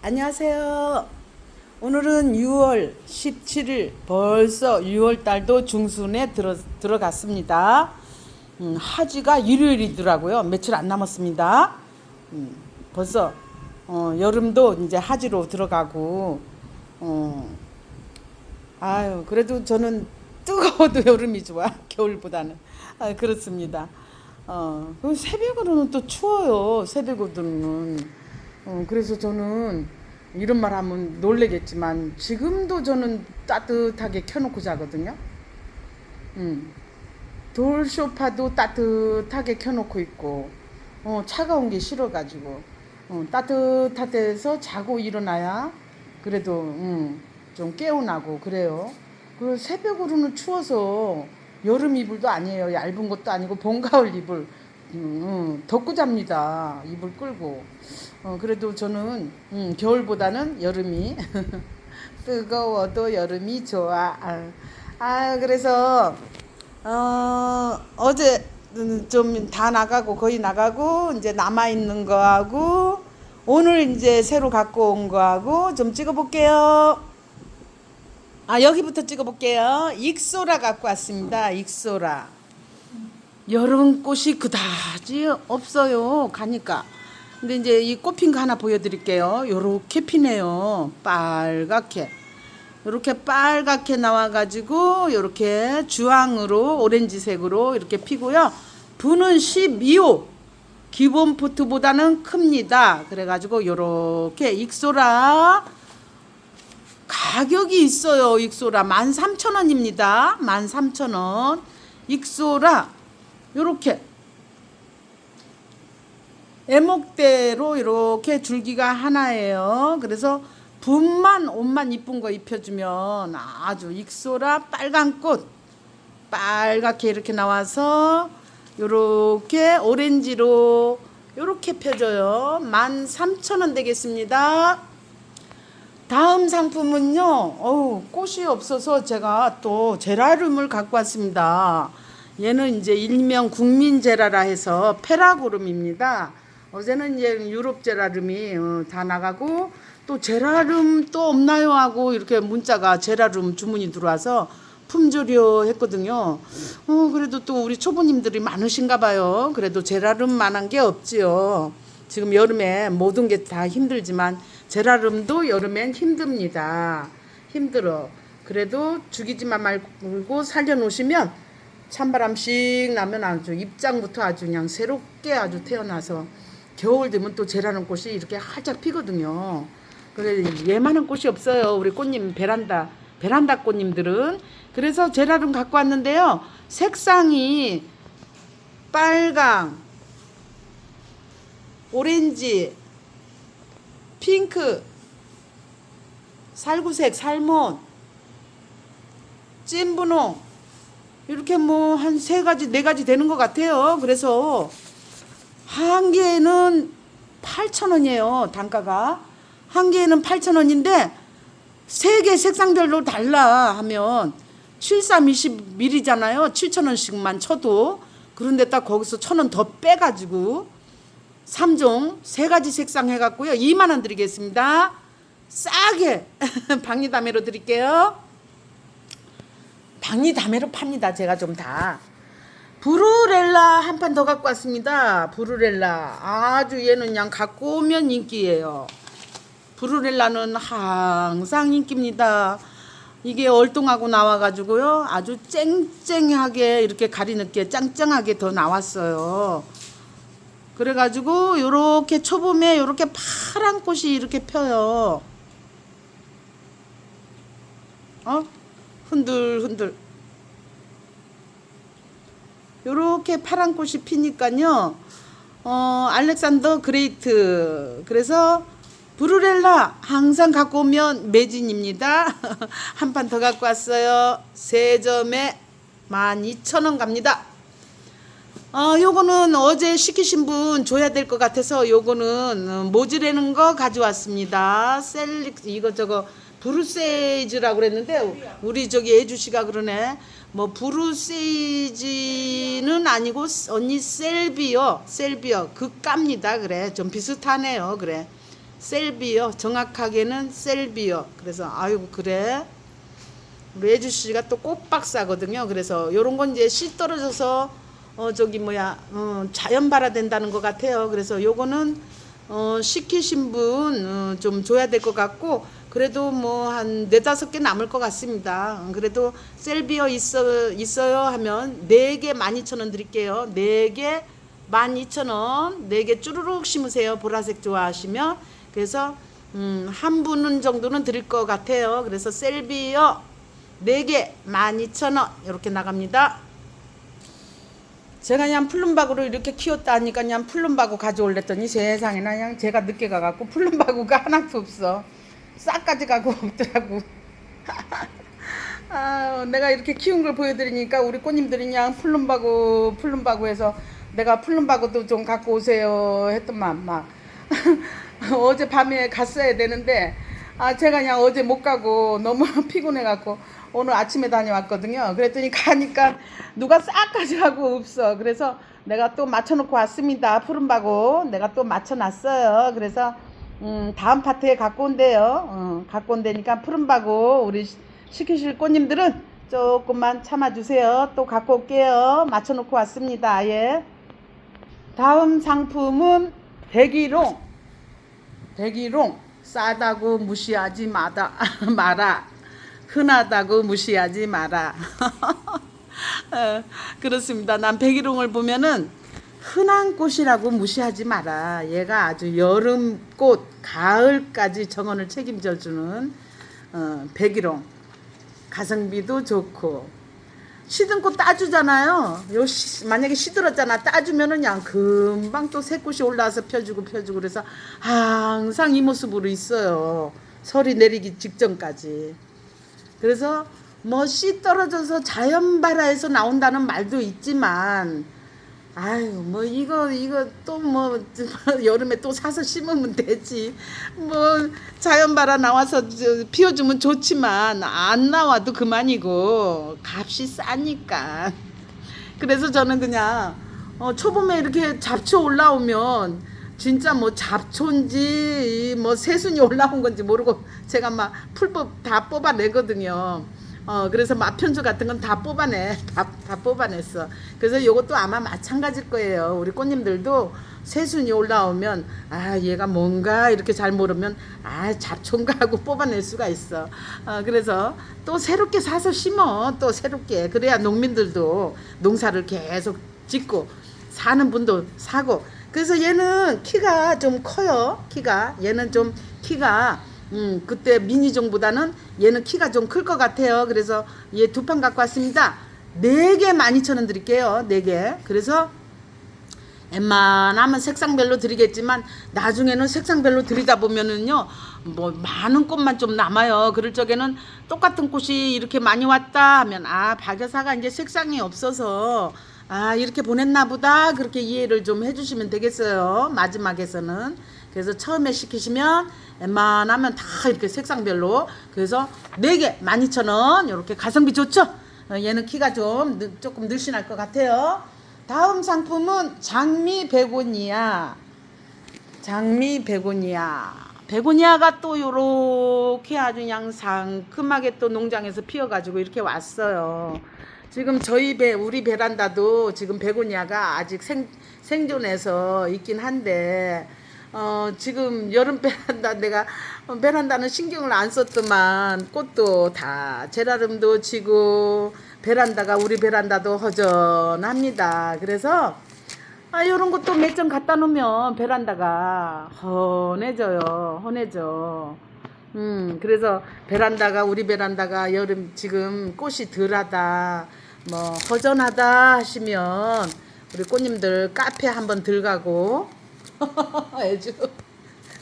안녕하세요. 오늘은 6월 17일, 벌써 6월 달도 중순에 들어갔습니다. 하지가 일요일이더라고요. 며칠 안 남았습니다. 벌써 여름도 이제 하지로 들어가고, 어, 아유, 그래도 저는 뜨거워도 여름이 좋아. 겨울보다는. 아, 그렇습니다. 그 새벽으로는 또 추워요. 새벽으로는. 그래서 저는 이런 말 하면 놀래겠지만 지금도 저는 따뜻하게 켜놓고 자거든요. 음, 돌 소파도 따뜻하게 켜놓고 있고, 차가운 게 싫어가지고, 따뜻한 데서 자고 일어나야 그래도 좀 개운하고 그래요. 그 새벽으로는 추워서 여름 이불도 아니에요. 얇은 것도 아니고 봄 가을 이불 덮고 잡니다. 이불 끌고. 그래도 저는 겨울보다는 여름이 뜨거워도 여름이 좋아. 그래서 어제 좀 다 나가고 거의 나가고 이제 남아 있는 거하고 오늘 이제 새로 갖고 온 거하고 좀 찍어 볼게요. 여기부터 찍어 볼게요. 익소라 갖고 왔습니다. 익소라. 여름 꽃이 그다지 없어요. 가니까. 근데 이제 이 꽃핀 거 하나 보여드릴게요. 요렇게 피네요. 빨갛게. 요렇게 빨갛게 나와가지고 요렇게 주황으로 오렌지색으로 이렇게 피고요. 부는 12호. 기본 포트보다는 큽니다. 그래가지고 요렇게 익소라 가격이 있어요. 익소라 13,000원입니다. 13,000원. 익소라 요렇게 애목대로 이렇게 줄기가 하나예요. 그래서 분만 옷만 이쁜 거 입혀주면 아주 익소라 빨간 꽃 빨갛게 이렇게 나와서 요렇게 오렌지로 요렇게 펴져요. 13,000원 되겠습니다. 다음 상품은요. 꽃이 없어서 제가 또 제라늄을 갖고 왔습니다. 얘는 이제 일명 국민 제라라 해서 페라고름입니다. 어제는 이제 유럽 제라늄이 다 나가고 또 제라늄 또 없나요 하고 이렇게 문자가 제라늄 주문이 들어와서 품절이요 했거든요. 그래도 또 우리 초보님들이 많으신가 봐요. 그래도 제라늄만한 게 없지요. 지금 여름에 모든 게 다 힘들지만 제라늄도 여름엔 힘듭니다. 힘들어. 그래도 죽이지만 말고 살려놓으시면 찬바람씩 나면 아주 입장부터 아주 그냥 새롭게 아주 태어나서 겨울 되면 또 제라늄 꽃이 이렇게 활짝 피거든요. 그래 얘만한 꽃이 없어요. 우리 꽃님 베란다 꽃님들은. 그래서 제라늄 갖고 왔는데요. 색상이 빨강, 오렌지, 핑크, 살구색, 살몬, 찐분홍 이렇게 뭐 한 3가지 4가지 되는 것 같아요. 그래서 한 개는 8,000원이에요. 단가가 한 개는 8,000원인데 3개 색상별로 달라 하면 7320ml잖아요. 7,000원씩만 쳐도. 그런데 딱 거기서 1,000원 더 빼가지고 3종 3가지 색상 해갖고요 20,000원 드리겠습니다. 싸게 박리다매로 드릴게요. 박리다매로 팝니다. 제가 좀 다. 브루렐라 한 판 더 갖고 왔습니다. 브루렐라 아주 얘는 그냥 갖고 오면 인기예요. 브루렐라는 항상 인기입니다. 이게 얼뚱하고 나와가지고요 아주 쨍쨍하게 이렇게 가리늦게 짱짱하게 더 나왔어요. 그래가지고 요렇게 초봄에 요렇게 파란 꽃이 이렇게 펴요. 흔들흔들 요렇게 파란 꽃이 피니까요 알렉산더 그레이트. 그래서 브루렐라 항상 갖고 오면 매진입니다. 한 판 더 갖고 왔어요. 3점에 12,000원 갑니다. 요거는 어제 시키신 분 줘야 될 것 같아서 요거는 모지라는 거 가져왔습니다. 이거 저거 브루세이즈라고 그랬는데 우리 저기 애주씨가 그러네. 뭐 브루세이즈는 아니고 언니 셀비어 그깝니다. 그래 좀 비슷하네요. 그래 셀비어, 정확하게는 셀비어. 그래서 아이고 그래. 우리 애주 씨가 또 꽃박사거든요. 그래서 요런 건 이제 씨 떨어져서 저기 뭐야 자연 발화된다는 것 같아요. 그래서 요거는 시키신 분 좀 줘야 될 것 같고, 그래도 뭐 한 4-5개 남을 것 같습니다. 그래도 셀비어 있어요 하면 4개 12,000원 드릴게요. 4개 12,000원. 4개 쭈루룩 심으세요. 보라색 좋아하시면. 그래서 한 분은 정도는 드릴 것 같아요. 그래서 셀비어 4개 12,000원 이렇게 나갑니다. 제가 그냥 풀룸바구로 이렇게 키웠다 하니까 그냥 풀룸바구 가져올랬더니 세상에나 그냥 제가 늦게 가갖고 풀룸바구가 하나도 없어. 싹 가져가고 없더라고. 아, 내가 이렇게 키운 걸 보여드리니까 우리 꽃님들이 그냥 풀룸바구 해서 내가 풀룸바구도 좀 갖고 오세요 했더만 막 어제 밤에 갔어야 되는데 제가 그냥 어제 못 가고 너무 피곤해갖고 오늘 아침에 다녀왔거든요. 그랬더니 가니까 누가 싹 가져가고 없어. 그래서 내가 또 맞춰놓고 왔습니다. 푸른바구 내가 또 맞춰놨어요. 그래서 다음 파트에 갖고 온대요. 갖고 온다니까 푸른바구 우리 시키실 꽃님들은 조금만 참아주세요. 또 갖고 올게요. 맞춰놓고 왔습니다. 예. 다음 상품은 백일홍. 싸다고 무시하지 마라. 흔하다고 무시하지 마라. 그렇습니다. 난 백일홍을 보면은 흔한 꽃이라고 무시하지 마라. 얘가 아주 여름꽃, 가을까지 정원을 책임져주는 백일홍. 가성비도 좋고 시든 꽃 따주잖아요. 만약에 시들었잖아. 따주면은 그냥 금방 또 새 꽃이 올라와서 펴주고 그래서 항상 이 모습으로 있어요. 설이 내리기 직전까지. 그래서 뭐 씨 떨어져서 자연 발화해서 나온다는 말도 있지만 아유 뭐 이거 또 뭐 여름에 또 사서 심으면 되지. 뭐 자연 발화 나와서 피워주면 좋지만 안 나와도 그만이고 값이 싸니까. 그래서 저는 그냥 초봄에 이렇게 잡초 올라오면 진짜 뭐 잡초인지 뭐 새순이 올라온 건지 모르고 제가 막 풀법 다 뽑아내거든요. 그래서 마편수 같은 건 다 다 뽑아냈어. 그래서 요것도 아마 마찬가지일 거예요. 우리 꽃님들도 새순이 올라오면 얘가 뭔가 이렇게 잘 모르면 잡초인가 하고 뽑아낼 수가 있어. 그래서 또 새롭게 사서 심어. 또 새롭게. 그래야 농민들도 농사를 계속 짓고 사는 분도 사고. 그래서 얘는 키가 좀 커요. 얘는 좀 키가 그때 미니종보다는 얘는 키가 좀 클 것 같아요. 그래서 얘 2판 갖고 왔습니다. 4개 12,000원 드릴게요. 4개. 그래서 웬만하면 색상별로 드리겠지만 나중에는 색상별로 드리다 보면은요 뭐 많은 꽃만 좀 남아요. 그럴 적에는 똑같은 꽃이 이렇게 많이 왔다 하면 박여사가 이제 색상이 없어서 이렇게 보냈나 보다 그렇게 이해를 좀 해주시면 되겠어요. 마지막에서는. 그래서 처음에 시키시면 웬만하면 다 이렇게 색상별로. 그래서 4개 12,000원. 이렇게 가성비 좋죠. 얘는 키가 조금 늘씬할 것 같아요. 다음 상품은 장미 베고니아. 베고니아가 또 요렇게 아주 그냥 상큼하게 또 농장에서 피어가지고 이렇게 왔어요. 지금 우리 베란다도 지금 베고니아가 아직 생존해서 있긴 한데 지금 여름 내가 베란다는 신경을 안 썼더만 꽃도 다 제라름도 지고 우리 베란다도 허전합니다. 그래서 요런 것도 몇 점 갖다 놓으면 베란다가 헌해져. 그래서 우리 베란다가 여름 지금 꽃이 덜하다, 뭐 허전하다 하시면 우리 꽃님들 카페 한번 들어가고 애주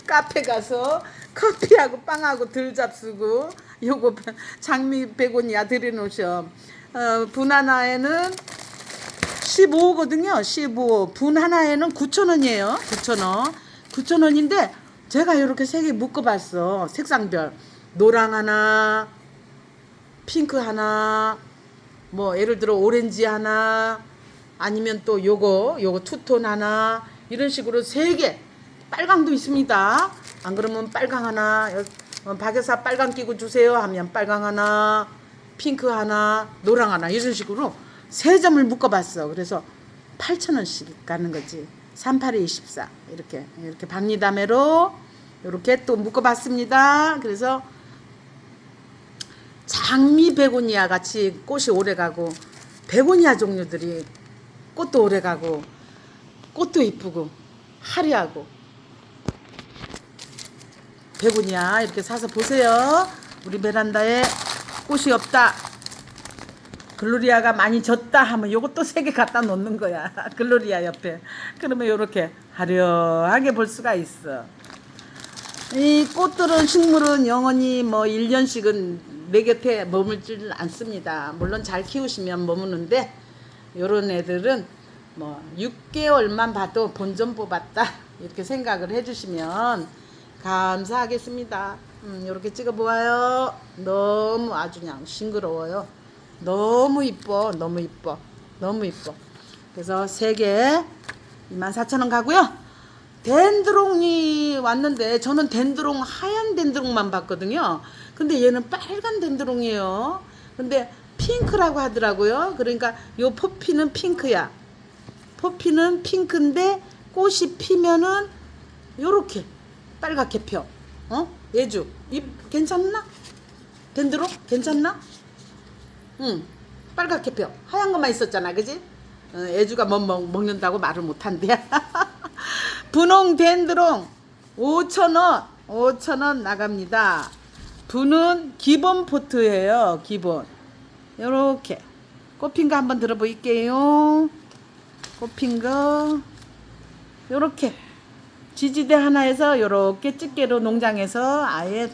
카페 가서 커피하고 빵하고 들 잡수고 요거 장미 베고니아 들여놓으셔. 분 하나에는 15거든요. 15. 분 하나에는 9,000원이에요. 9,000원인데 제가 이렇게 3개 묶어봤어. 색상별. 노랑 하나, 핑크 하나, 뭐 예를 들어 오렌지 하나, 아니면 또 요거 투톤 하나, 이런 식으로 3개. 빨강도 있습니다. 안 그러면 빨강 하나, 박여사 빨강 끼고 주세요 하면 빨강 하나, 핑크 하나, 노랑 하나 이런 식으로 3점을 묶어봤어. 그래서 8,000원씩 가는 거지. 38에 24 이렇게 박리담회로 이렇게 또 묶어봤습니다. 그래서 장미 베고니아 같이 꽃이 오래가고, 베고니아 종류들이 꽃도 오래가고 꽃도 이쁘고 화려하고, 베고니아 이렇게 사서 보세요. 우리 베란다에 꽃이 없다, 글로리아가 많이 졌다 하면 요것도 3개 갖다 놓는 거야. 글로리아 옆에. 그러면 요렇게 화려하게 볼 수가 있어. 이 꽃들은, 식물은 영원히 뭐 1년씩은 내 곁에 머물지는 않습니다. 물론 잘 키우시면 머무는데, 요런 애들은 뭐 6개월만 봐도 본전 뽑았다 이렇게 생각을 해주시면 감사하겠습니다. 요렇게 찍어보아요. 너무 아주 그냥 싱그러워요. 너무 이뻐, 너무 이뻐, 너무 이뻐. 그래서 3개 24,000원 가고요. 덴드롱이 왔는데 저는 덴드롱, 하얀 덴드롱만 봤거든요. 근데 얘는 빨간 덴드롱이에요. 근데 핑크라고 하더라고요. 그러니까 요 포피는 핑크야. 포피는 핑크인데 꽃이 피면은 요렇게 빨갛게 펴. 예주 잎 괜찮나? 덴드롱 괜찮나? 응, 빨갛게 펴. 하얀 것만 있었잖아, 그지? 예주가 뭐 먹는다고 말을 못한대. 분홍 덴드롱 5,000원, 5,000원 나갑니다. 분은 기본 포트예요. 기본. 요렇게 꽃핀 거 한번 들어볼게요. 꽃핀 거 요렇게 지지대 하나에서 요렇게 집게로 농장에서 아예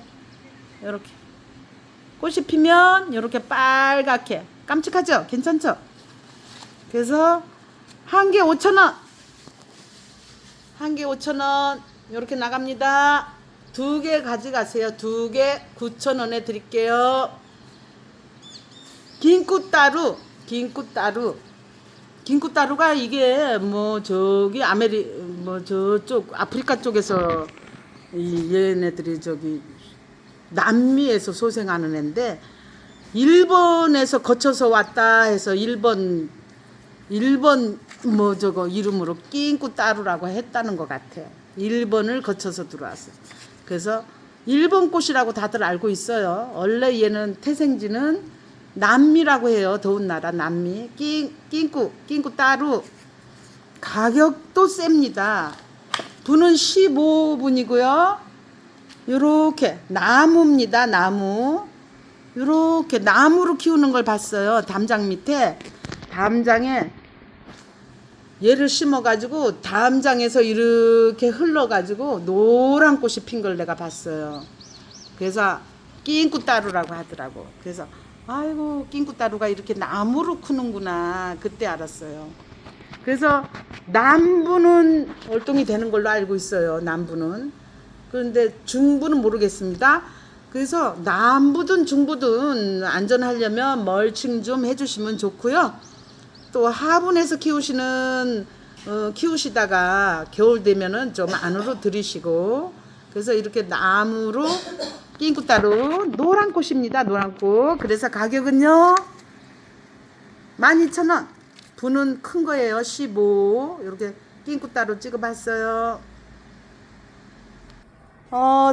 요렇게 꽃이 피면 요렇게 빨갛게, 깜찍하죠? 괜찮죠? 그래서 한 개 5,000원, 한 개 5,000원 요렇게 나갑니다. 2개 가져가세요. 2개 9,000원에 드릴게요. 긴꽃다루, 긴꽃다루가 이게 뭐 저기 뭐 저쪽 아프리카 쪽에서 얘네들이 저기 남미에서 소생하는 애인데, 일본에서 거쳐서 왔다 해서 일본 뭐 저거 이름으로 긴꽃다루라고 했다는 것 같아. 일본을 거쳐서 들어왔어. 그래서 일본 꽃이라고 다들 알고 있어요. 원래 얘는 태생지는 남미라고 해요. 더운 나라 남미. 긴꽃다루 가격도 셉니다. 분은 15분이고요. 요렇게 나무입니다. 나무. 요렇게 나무로 키우는 걸 봤어요. 담장 밑에, 담장에 얘를 심어가지고 담장에서 이렇게 흘러가지고 노란 꽃이 핀 걸 내가 봤어요. 그래서 긴꽃다루라고 하더라고. 그래서 아이고, 긴꽃다루가 이렇게 나무로 크는구나 그때 알았어요. 그래서 남부는 월동이 되는 걸로 알고 있어요. 남부는. 그런데 중부는 모르겠습니다. 그래서 남부든 중부든 안전하려면 멀칭 좀 해주시면 좋고요. 또 하분에서 키우시다가 겨울 되면은 좀 안으로 들이시고, 그래서 이렇게 나무로 긴꽃다루 노란 꽃입니다. 노란 꽃. 그래서 가격은요 12,000원. 분은 큰 거예요. 15. 이렇게 긴꽃다루 찍어봤어요.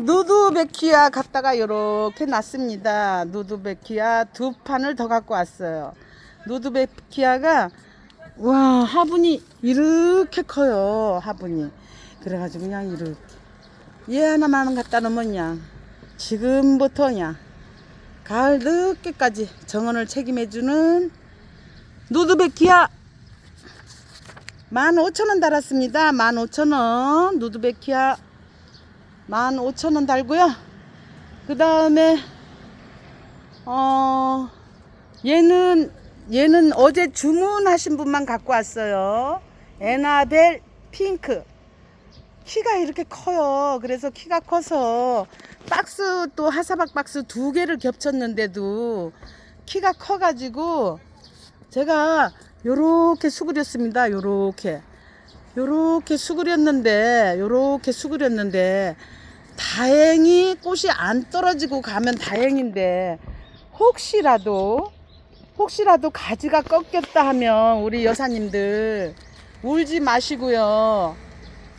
누드베키아 갖다가 이렇게 놨습니다. 누드베키아 2판을 더 갖고 왔어요. 누드베키아가 와, 화분이 이렇게 커요. 화분이. 그래가지고 그냥 이렇게 얘 하나만 갖다 놓으면 그냥 지금부터 그냥 가을 늦게까지 정원을 책임해주는 누드베키아 15,000원 달았습니다. 15,000원 누드베키아 15,000원 달고요. 그 다음에 얘는 어제 주문하신 분만 갖고 왔어요. 에나벨 핑크. 키가 이렇게 커요. 그래서 키가 커서 박스, 또 하사박 박스 2개를 겹쳤는데도 키가 커가지고 제가 요렇게 수그렸습니다. 요렇게 수그렸는데 다행히 꽃이 안 떨어지고 가면 다행인데 혹시라도 가지가 꺾였다 하면 우리 여사님들 울지 마시고요.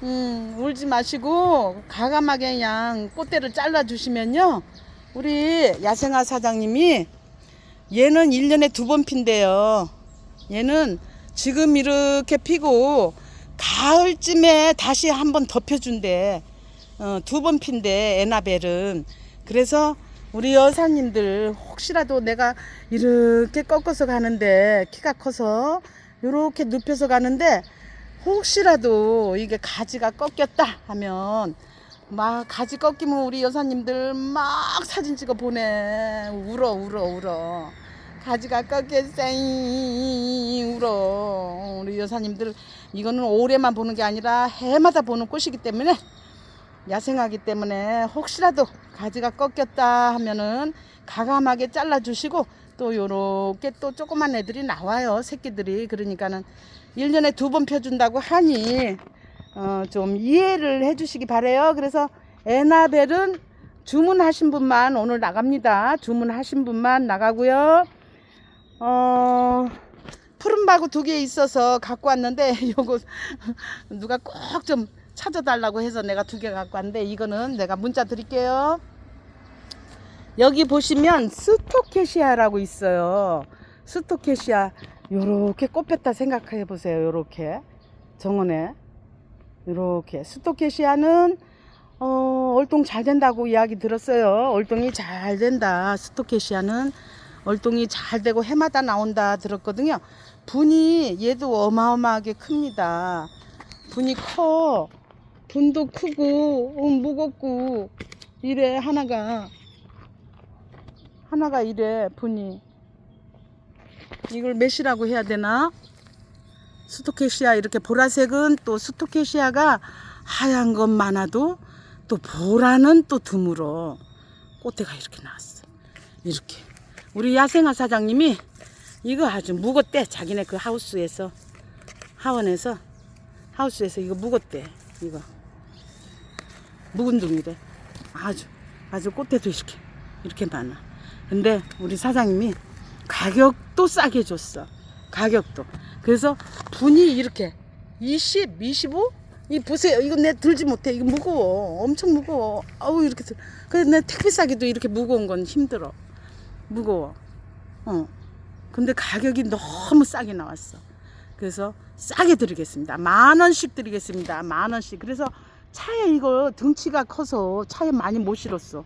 울지 마시고 과감하게 그냥 꽃대를 잘라 주시면요. 우리 야생화 사장님이 얘는 1년에 2번 핀대요. 얘는 지금 이렇게 피고 가을쯤에 다시 한번 덮여준대. 2번 핀대 에나벨은. 그래서 우리 여사님들 혹시라도 내가 이렇게 꺾어서 가는데 키가 커서 이렇게 눕혀서 가는데 혹시라도 이게 가지가 꺾였다 하면 막 가지 꺾이면 우리 여사님들 막 사진 찍어 보내. 울어 가지가 꺾였어 울어. 우리 여사님들 이거는 올해만 보는 게 아니라 해마다 보는 꽃이기 때문에 야생하기 때문에 혹시라도 가지가 꺾였다 하면은 과감하게 잘라 주시고 또 요렇게 또 조그만 애들이 나와요. 새끼들이. 그러니까는 1년에 2번 펴준다고 하니 좀 이해를 해 주시기 바래요. 그래서 에나벨은 주문하신 분만 오늘 나갑니다. 주문하신 분만 나가고요. 푸른바구 2개 있어서 갖고 왔는데 요거 누가 꼭 좀 찾아달라고 해서 내가 2개 갖고 왔는데 이거는 내가 문자 드릴게요. 여기 보시면 스토케시아라고 있어요. 스토케시아 요렇게 꽃 폈다 생각해 보세요. 요렇게 정원에 요렇게 스토케시아는 얼동 잘 된다고 이야기 들었어요. 얼동이 잘 된다. 스토케시아는 얼동이 잘 되고 해마다 나온다 들었거든요. 분이 얘도 어마어마하게 큽니다. 분이 커. 분도 크고 무겁고 이래 하나가 이래 분이. 이걸 메시라고 해야 되나? 스토케시아 이렇게 보라색은 또 스토케시아가 하얀 건 많아도 또 보라는 또 드물어. 꽃대가 이렇게 나왔어. 이렇게 우리 야생화 사장님이 이거 아주 묵었대. 자기네 그 하우스에서 이거 묵었대. 이거 묵은 둥이래. 아주 꽃대도 이렇게 많아. 근데 우리 사장님이 가격도 싸게 줬어. 가격도. 그래서 분이 이렇게 20, 25? 이 보세요. 이거 내 들지 못해. 이거 무거워. 엄청 무거워. 아우 이렇게. 그래서 내 택배 싸기도 이렇게 무거운 건 힘들어. 무거워. 근데 가격이 너무 싸게 나왔어. 그래서 싸게 드리겠습니다. 10,000원씩 드리겠습니다. 10,000원씩. 그래서 차에 이거 등치가 커서 차에 많이 못 실었어.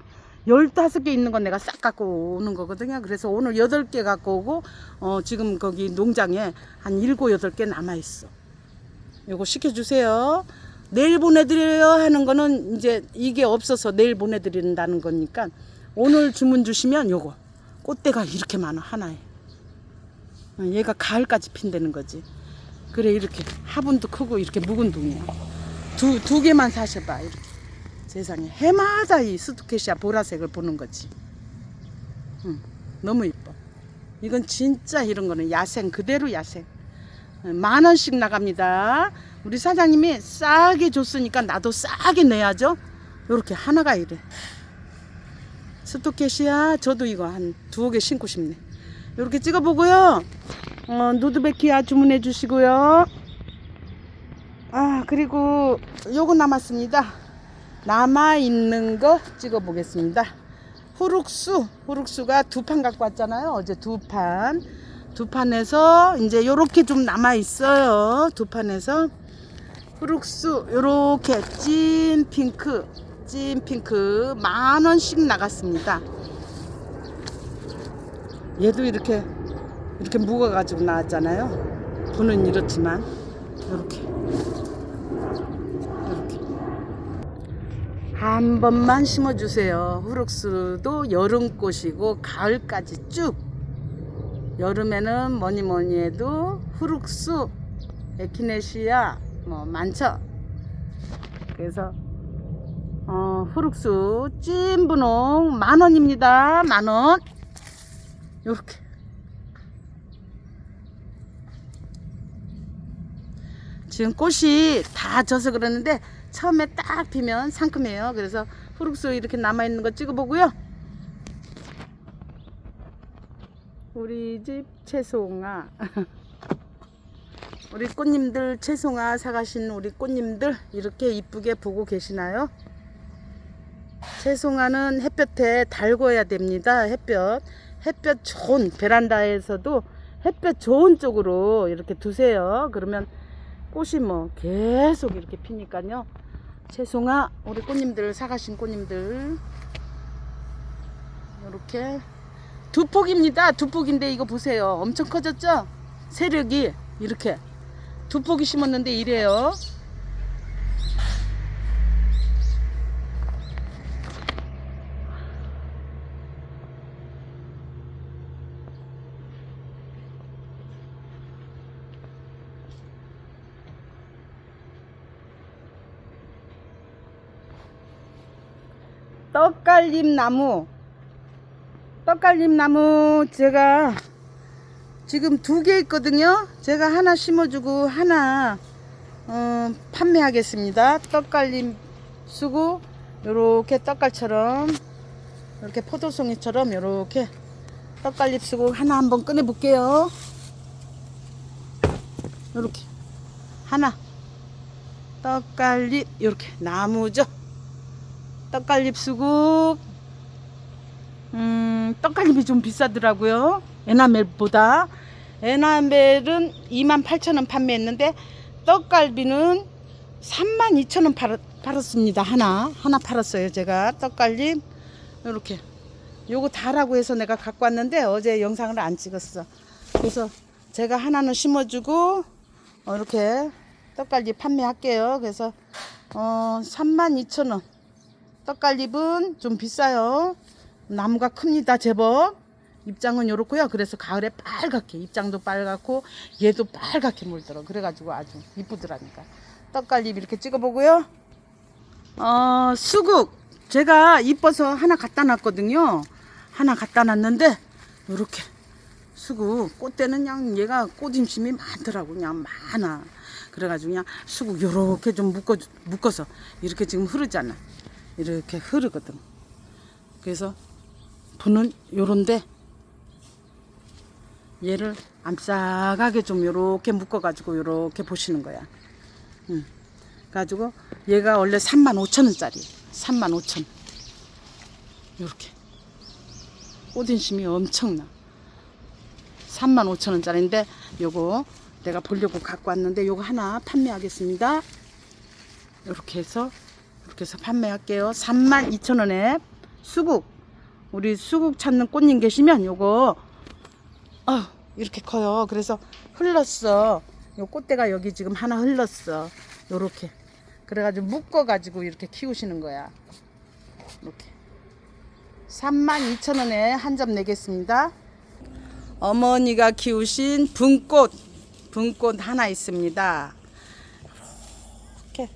15개 있는 건 내가 싹 갖고 오는 거거든요. 그래서 오늘 8개 갖고 오고 지금 거기 농장에 한 7, 8개 남아있어. 요거 시켜주세요. 내일 보내드려요 하는 거는 이제 이게 없어서 내일 보내드린다는 거니까 오늘 주문 주시면 요거 꽃대가 이렇게 많아. 하나에. 얘가 가을까지 핀다는 거지. 그래 이렇게 화분도 크고 이렇게 묵은 동이야. 두 개만 사셔봐. 이렇게. 세상에 해마다 이 스토케시아 보라색을 보는 거지. 너무 이뻐. 이건 진짜 이런 거는 야생 그대로 야생. 10,000원씩 나갑니다. 우리 사장님이 싸게 줬으니까 나도 싸게 내야죠. 요렇게 하나가 이래. 스토케시아 저도 이거 한 2개 신고 싶네. 요렇게 찍어보고요. 누드베키아 주문해 주시고요. 그리고 요거 남았습니다. 남아있는 거 찍어 보겠습니다. 후룩수가 2판 갖고 왔잖아요. 어제 2판. 2판에서 이제 요렇게 좀 남아있어요. 2판에서 후룩수 요렇게 찐 핑크 10,000원씩 나갔습니다. 얘도 이렇게 묵어가지고 나왔잖아요. 분은 이렇지만 요렇게 한 번만 심어주세요. 후룩수도 여름꽃이고 가을까지 쭉. 여름에는 뭐니 해도 후룩수, 에키네시아 많죠. 그래서 후룩수 찐분홍 10,000원입니다. 10,000원. 요렇게 지금 꽃이 다 져서 그러는데 처음에 딱 피면 상큼해요. 그래서 후룩스 이렇게 남아있는 거 찍어보고요. 우리 집 채송아 우리 꽃님들 채송아 사가신 우리 꽃님들 이렇게 이쁘게 보고 계시나요? 채송아는 햇볕에 달궈야 됩니다. 햇볕 좋은 베란다에서도 햇볕 좋은 쪽으로 이렇게 두세요. 그러면 꽃이 뭐 계속 이렇게 피니까요. 채송아 우리 꽃님들 사가신 꽃님들 이렇게 두 폭입니다. 두 폭인데 이거 보세요. 엄청 커졌죠? 세력이 이렇게 두 폭이 심었는데 이래요. 떡갈림 나무 제가 지금 2개 있거든요. 제가 하나 심어주고 하나 판매하겠습니다. 떡갈림 쓰고 요렇게 떡갈처럼 이렇게 포도송이처럼 요렇게 떡갈잎 쓰고 하나 한번 꺼내 볼게요. 요렇게 하나 떡갈잎 요렇게 나무죠. 떡갈잎 쓰고 떡갈잎이 좀 비싸더라고요. 에나멜보다. 에나멜은 28,000원 판매했는데 떡갈비는 32,000원 팔았습니다. 하나 팔았어요. 제가 떡갈잎 이렇게 요거 다라고 해서 내가 갖고 왔는데 어제 영상을 안 찍었어. 그래서 제가 하나는 심어주고 이렇게 떡갈비 판매할게요. 그래서 32,000원. 떡갈잎은 좀 비싸요. 나무가 큽니다. 제법. 입장은 요렇고요. 그래서 가을에 빨갛게 입장도 빨갛고 얘도 빨갛게 물들어. 그래가지고 아주 이쁘더라니까. 떡갈잎 이렇게 찍어보고요. 수국 제가 이뻐서 하나 갖다 놨거든요. 하나 갖다 놨는데 요렇게 수국 꽃대는 그냥 얘가 꽃임심이 많더라고. 그냥 많아. 그래가지고 그냥 수국 요렇게 좀 묶어서 이렇게 지금 흐르잖아. 이렇게 흐르거든. 그래서 분은 요런데 얘를 암싹하게 좀 요렇게 묶어가지고 요렇게 보시는 거야. 가지고 얘가 원래 35,000원짜리 35,000원 요렇게 꽃인심이 엄청나. 35,000원짜리인데 요거 내가 보려고 갖고 왔는데 요거 하나 판매하겠습니다. 요렇게 해서 판매할게요. 32,000원에 수국 우리 수국 찾는 꽃님 계시면 요거 이렇게 커요. 그래서 흘렀어. 요 꽃대가 여기 지금 하나 흘렀어. 요렇게 그래가지고 묶어가지고 이렇게 키우시는 거야. 이렇게 32,000원에 한 점 내겠습니다. 어머니가 키우신 분꽃 하나 있습니다. 이렇게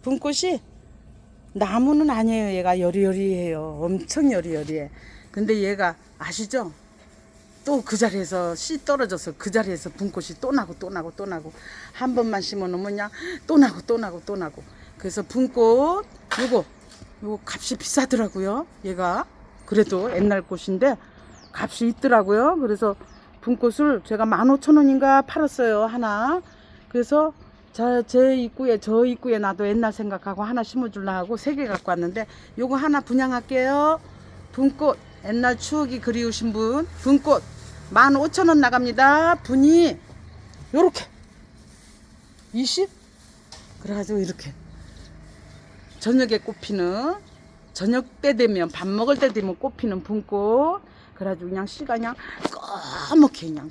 분꽃이 나무는 아니에요. 얘가 여리여리해요. 엄청 여리여리해. 근데 얘가 아시죠? 또 그 자리에서 씨 떨어져서 그 자리에서 분꽃이 또 나고 한 번만 심어놓으면 그냥 또 나고. 그래서 분꽃 요거 값이 비싸더라고요. 얘가 그래도 옛날 꽃인데 값이 있더라고요. 그래서 분꽃을 제가 15,000원인가 팔았어요. 하나. 그래서 제 입구에 저 입구에 나도 옛날 생각하고 하나 심어줄라 하고 3개 갖고 왔는데 요거 하나 분양할게요. 분꽃 옛날 추억이 그리우신 분 분꽃 15,000원 나갑니다. 분이 요렇게 20? 그래가지고 이렇게 저녁에 꽃피는 저녁 때 되면 밥 먹을 때 되면 꽃피는 분꽃 그래가지고 그냥 씨가 그냥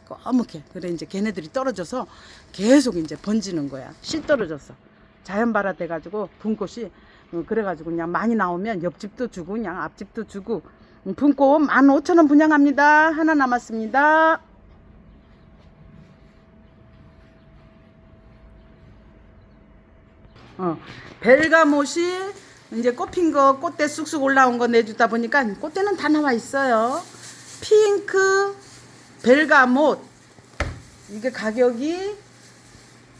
꺼멓게 그래 이제 걔네들이 떨어져서 계속 이제 번지는 거야. 씨 떨어져서 자연 발화 돼가지고 분꽃이 그래가지고 그냥 많이 나오면 옆집도 주고 그냥 앞집도 주고 분꽃 15,000원 분양합니다. 하나 남았습니다. 벨가못이 이제 꽃핀 거 꽃대 쑥쑥 올라온 거 내주다 보니까 꽃대는 다 나와 있어요. 핑크 벨가못 이게 가격이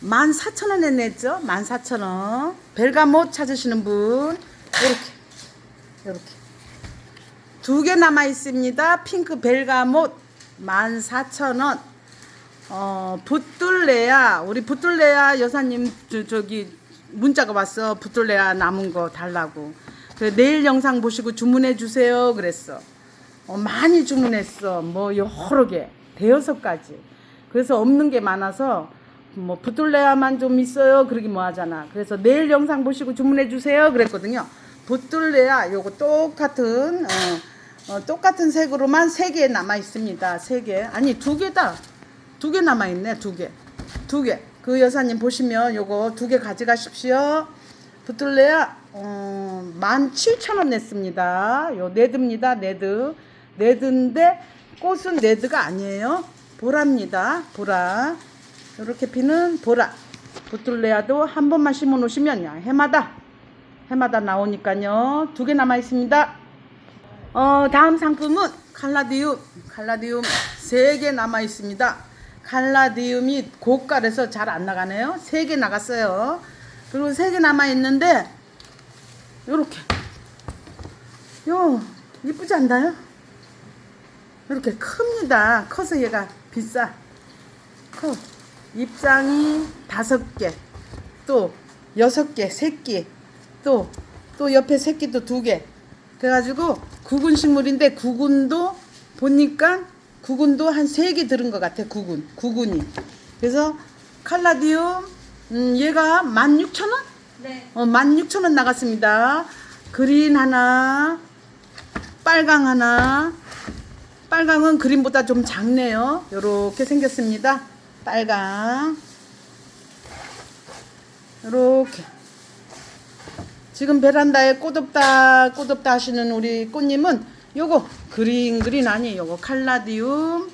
14,000원에 냈죠. 14,000원. 벨가못 찾으시는 분 이렇게 이렇게 2개 남아 있습니다. 핑크 벨가못 14,000원. 붓둘레야, 우리 붓둘레야 여사님 저기 문자가 왔어. 붓둘레야 남은 거 달라고. 그래, 내일 영상 보시고 주문해 주세요 그랬어. 많이 주문했어. 뭐 여러 개, 대여섯 가지. 그래서 없는 게 많아서 뭐 붓둘레야만 좀 있어요 그러기 뭐 하잖아. 그래서 내일 영상 보시고 주문해 주세요 그랬거든요. 붓둘레야 요거 똑같은 똑같은 색으로만 3개 남아 있습니다. 3개, 아니 2개다. 2개 남아 있네. 2개. 그 여사님 보시면 요거 2개 가져가십시오. 붓둘레야 17,000원 냈습니다. 요 네드입니다. 네드인데 꽃은 네드가 아니에요. 보라입니다. 보라. 이렇게 피는 보라. 붓둘레야도 한 번만 심어 놓으시면 해마다 나오니까요. 2개 남아 있습니다. 다음 상품은 칼라디움 3개 남아 있습니다. 칼라디움이 고가라서 잘 안 나가네요. 3개 나갔어요. 그리고 3개 남아 있는데 요렇게 이쁘지 않나요? 이렇게 큽니다. 커서 얘가 비싸. 커. 입장이 5개, 또 6개, 새끼, 또 옆에 새끼도 2개. 그래가지고 구근식물인데 구근도 보니까 구근도 한 3개 들은 것 같아. 구근이. 그래서 칼라디움 얘가 16,000원? 네. 16,000원 나갔습니다. 그린 하나, 빨강 하나. 빨강은 그린보다 좀 작네요. 요렇게 생겼습니다. 빨강. 요렇게. 지금 베란다에 꽃 없다 하시는 우리 꽃님은 요거 그린 아니 요거 칼라디움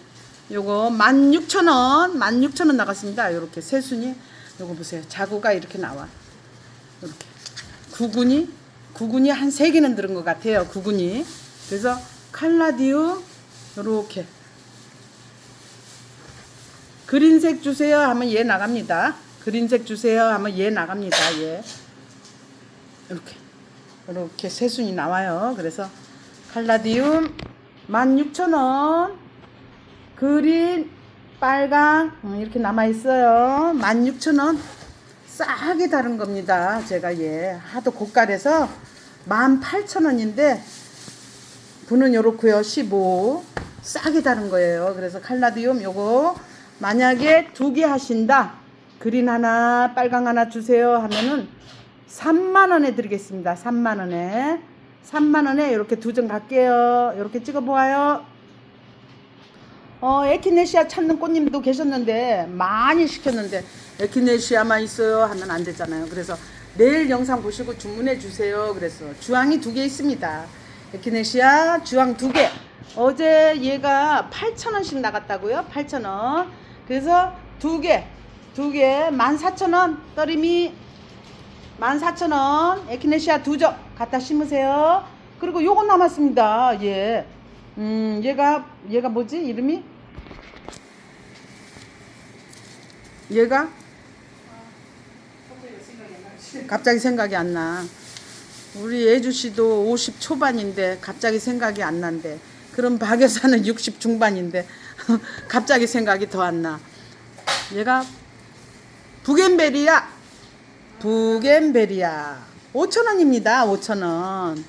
요거 16,000원 나갔습니다. 요렇게 새순이 요거 보세요. 자구가 이렇게 나와. 이렇게 구근이 한 3개는 들은 것 같아요. 구근이. 그래서 칼라디움 요렇게 그린색 주세요 하면 얘 나갑니다. 그린색 주세요 하면 얘 나갑니다. 얘 이렇게 새순이 나와요. 그래서 칼라디움 16,000원, 그린, 빨강 이렇게 남아 있어요. 16,000원. 싸게 다른 겁니다. 제가 얘 하도 고가래서 18,000원인데 분은 요렇고요. 15 싸게 다른 거예요. 그래서 칼라디움 요거 만약에 2개 하신다, 그린 하나 빨강 하나 주세요 하면은 3만원에 드리겠습니다. 3만원에 이렇게 2점 갈게요. 이렇게 찍어 보아요. 에키네시아 찾는 꽃님도 계셨는데 많이 시켰는데 에키네시아만 있어요 하면 안 되잖아요. 그래서 내일 영상 보시고 주문해 주세요. 그래서 주황이 2개 있습니다. 에키네시아 주황 2개. 어제 얘가 8,000원씩 나갔다고요. 8,000원. 그래서 2개 14,000원. 떨림이 14,000원. 에키네시아 2점 갖다 심으세요. 그리고 요거 남았습니다. 얘가 뭐지? 이름이? 얘가 갑자기 생각이 안 나. 우리 예주씨도 50 초반인데 갑자기 생각이 안 난대. 그럼 박 여사는 60 중반인데 갑자기 생각이 더 안 나. 얘가 부겐베리아 5,000원입니다. 5,000원.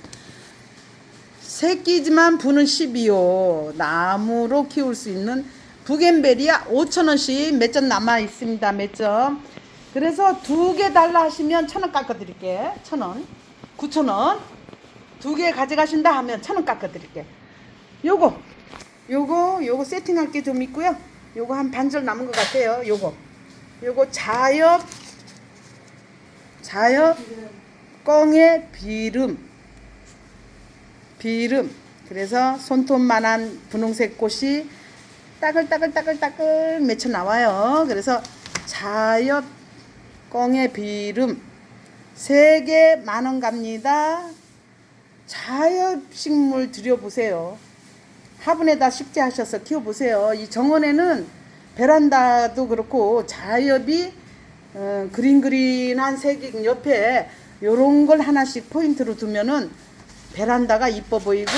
새끼지만 부는 12호. 나무로 키울 수 있는 부겐베리아 5,000원씩 몇 점 남아 있습니다. 몇 점. 그래서 2개 달라 하시면 1,000원 깎아 드릴게. 1,000원. 9,000원. 2개 가져가신다 하면 1,000원 깎아 드릴게. 요거 세팅할 게 좀 있고요. 요거 한 반절 남은 것 같아요. 요거 자엽 꽁의 비름. 그래서 손톱만한 분홍색 꽃이 따글따글 맺혀 나와요. 그래서 자엽 꽁의 비름 3개 10,000원 갑니다. 자엽식물 들여보세요. 화분에다 식재하셔서 키워보세요. 이 정원에는 베란다도 그렇고 자엽이 그린한 색이 옆에 요런 걸 하나씩 포인트로 두면은 베란다가 이뻐 보이고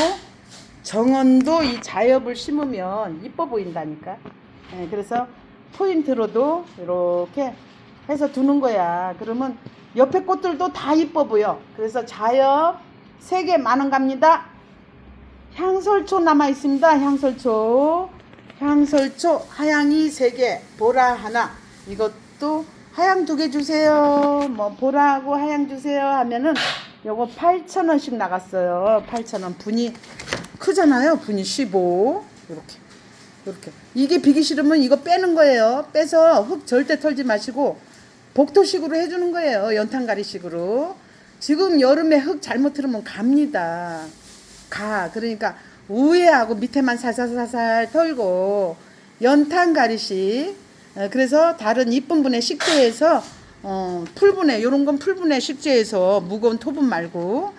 정원도 이 자엽을 심으면 이뻐 보인다니까. 예, 그래서 포인트로도 이렇게 해서 두는 거야. 그러면 옆에 꽃들도 다 이뻐 보여. 그래서 자엽 3개 만원 갑니다. 향설초 남아 있습니다. 향설초 하양이 3개, 보라 하나. 이것도 하양 2개 주세요. 뭐 보라하고 하양 주세요 하면은 요거 8,000원씩 나갔어요. 8,000원. 분이 크잖아요. 분이 15. 이렇게. 이게 비기 싫으면 이거 빼는 거예요. 빼서 흙 절대 털지 마시고 복토식으로 해주는 거예요. 연탄가리식으로. 지금 여름에 흙 잘못 틀으면 갑니다. 그러니까 위에하고 밑에만 살살살살 털고 연탄가리식. 그래서 다른 이쁜 분의 식재에서 풀분해, 요런 건 풀분해 식재에서 무거운 토분 말고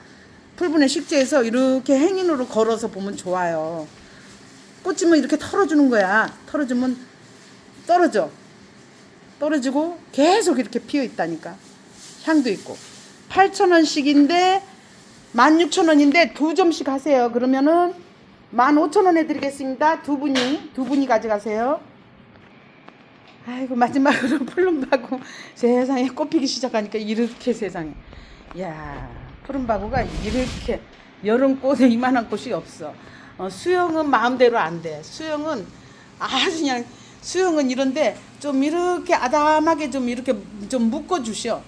풀분해 식재에서 이렇게 행인으로 걸어서 보면 좋아요. 꽂히면 이렇게 털어주는 거야. 털어주면 떨어지고 계속 이렇게 피어 있다니까. 향도 있고. 8,000원씩인데 16,000원인데 2점씩 하세요. 그러면은 15,000원 해드리겠습니다. 두 분이 가져가세요. 아이고, 마지막으로 푸른바구. 세상에 꽃피기 시작하니까 이렇게 세상에. 야, 푸른바구가 이렇게 여름꽃에 이만한 꽃이 없어. 수영은 마음대로 안 돼. 수영은 아주 그냥 수영은 이런데 좀 이렇게 아담하게 좀 이렇게 좀 묶어주셔.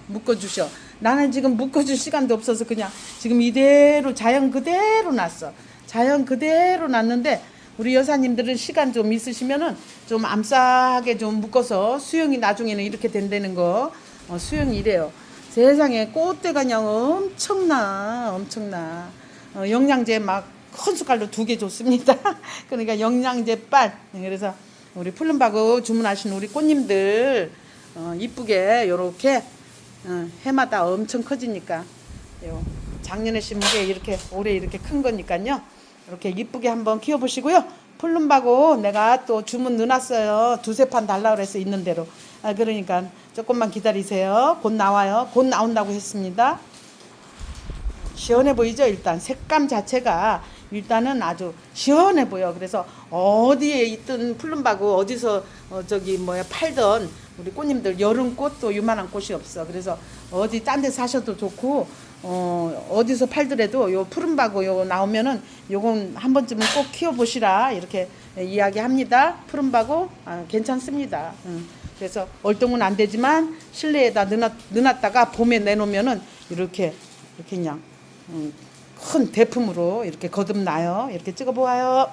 나는 지금 묶어줄 시간도 없어서 그냥 지금 이대로 자연 그대로 놨어. 자연 그대로 놨는데 우리 여사님들은 시간 좀 있으시면은 좀 암싸하게 좀 묶어서 수영이 나중에는 이렇게 된다는 거. 수영이 이래요. 세상에 꽃대가 그냥 엄청나. 영양제 막 큰 숟갈로 2개 줬습니다. 그러니까 영양제 빨. 그래서 우리 푸른바구 주문하신 우리 꽃님들 이쁘게 요렇게 해마다 엄청 커지니까 작년에 심은 게 이렇게 올해 이렇게 큰 거니까요. 이렇게 이쁘게 한번 키워보시고요. 푸른바구 내가 또 주문 넣어놨어요. 2-3판 달라 그래서 있는 대로. 그러니까 조금만 기다리세요. 곧 나와요. 곧 나온다고 했습니다. 시원해 보이죠? 일단 색감 자체가 일단은 아주 시원해 보여. 그래서 어디에 있든 푸른바구 어디서 팔던 우리 꽃님들 여름꽃도 요만한 꽃이 없어. 그래서 어디 딴 데 사셔도 좋고 어디서 팔더라도 요 푸른바구 요 나오면은 요건 한 번쯤은 꼭 키워보시라 이렇게 이야기합니다. 푸른바구 괜찮습니다. 그래서 월동은 안 되지만 실내에다 넣어놨다가 봄에 내놓으면은 이렇게 그냥 큰 대품으로 이렇게 거듭나요. 이렇게 찍어보아요.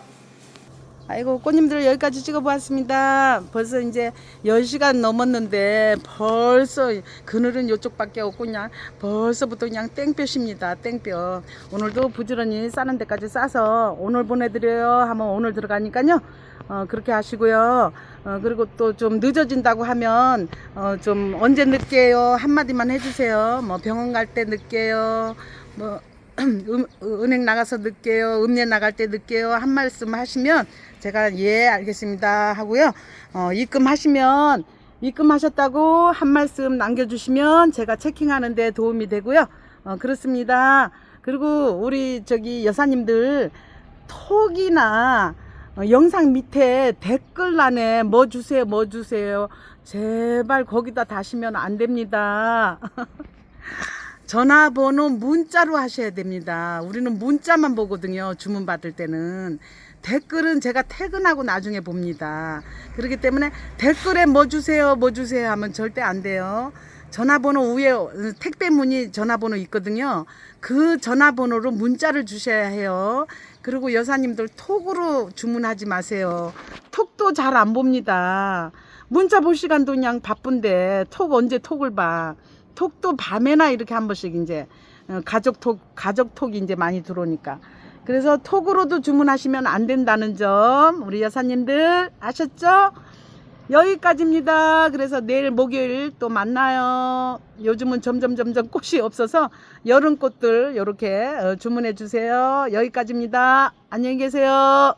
아이고, 꽃님들 여기까지 찍어보았습니다. 벌써 이제 10시간 넘었는데 벌써 그늘은 이쪽밖에 없고 그냥 벌써부터 그냥 땡볕입니다. 땡볕. 오늘도 부지런히 싸는 데까지 싸서 오늘 보내드려요 하면 오늘 들어가니까요. 그렇게 하시고요. 그리고 또 좀 늦어진다고 하면 좀 언제 늦게요 한마디만 해주세요. 뭐 병원 갈 때 늦게요. 뭐 은행 나가서 늦게요. 읍내 나갈 때 늦게요. 한 말씀 하시면 제가 예 알겠습니다 하고요. 입금하셨다고 한 말씀 남겨주시면 제가 체킹하는 데 도움이 되고요. 그렇습니다. 그리고 우리 여사님들 톡이나 영상 밑에 댓글란에 뭐 주세요 제발 거기다 다시면 안 됩니다. 전화번호 문자로 하셔야 됩니다. 우리는 문자만 보거든요. 주문 받을 때는. 댓글은 제가 퇴근하고 나중에 봅니다. 그렇기 때문에 댓글에 뭐 주세요 하면 절대 안 돼요. 전화번호 위에 택배 문의 전화번호 있거든요. 그 전화번호로 문자를 주셔야 해요. 그리고 여사님들 톡으로 주문하지 마세요. 톡도 잘 안 봅니다. 문자 볼 시간도 그냥 바쁜데 톡 언제 톡을 봐. 톡도 밤에나 이렇게 한 번씩 이제 가족톡이 이제 많이 들어오니까. 그래서 톡으로도 주문하시면 안 된다는 점 우리 여사님들 아셨죠? 여기까지입니다. 그래서 내일 목요일 또 만나요. 요즘은 점점 꽃이 없어서 여름꽃들 이렇게 주문해 주세요. 여기까지입니다. 안녕히 계세요.